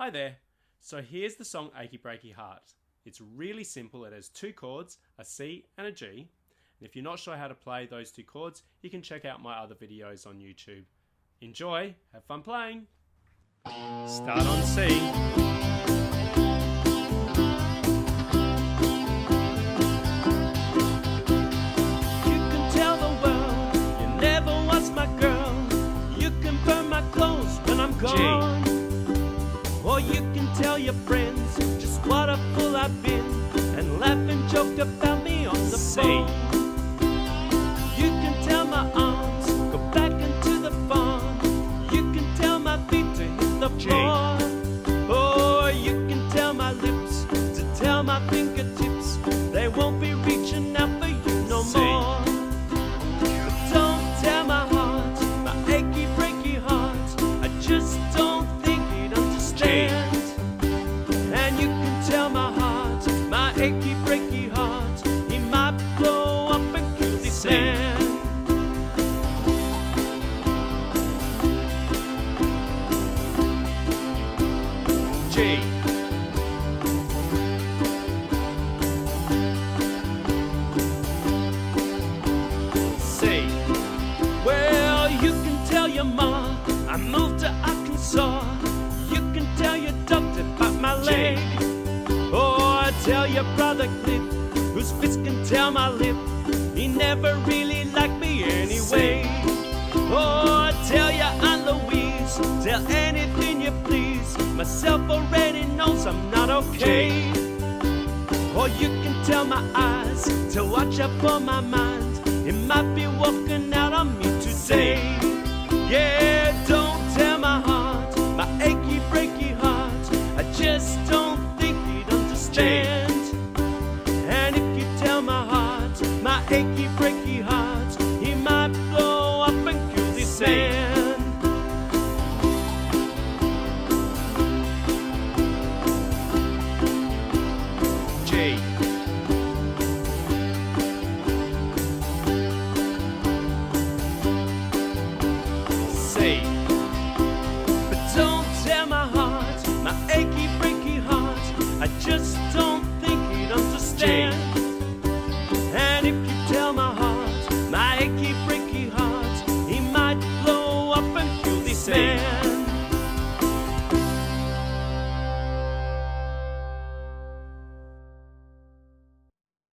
Hi there. So here's the song Achy Breaky Heart. It's really simple. It has two chords, a C and a G. And if you're not sure how to play those two chords, you can check out my other videos on YouTube. Enjoy, have fun playing. Start on C. You can tell the world you never was my girl. You can burn my clothes when I'm gone. Or you can tell your friends just what a fool I've been and laugh and joke about me on the phone. You can tell my arms go back into the farm. You can tell my feet to hit the floor. Or you can tell my lips to tell my fingertips they won't be reaching out for you no more. But don't tell my heart, my achy breaky heart, I just don't think he'd understand. And you can tell my heart, my achy breaky heart, he might blow up and kill this man. G. C. Well, you can tell your ma I moved to Arkansas. You can tell your doctor about my leg. Or tell your brother Cliff, whose fist can tell my lip, he never really liked me anyway. Or tell your Aunt Louise, tell anything you please, myself already knows I'm not okay. Or you can tell my eyes to watch out for my mind, it might be walking out on me today. Yeah, don't tell my heart, my achy breaky heart, I just don't think he'd understand. And if you tell my heart, my achy breaky heart, he might blow up and kill this man. G. C.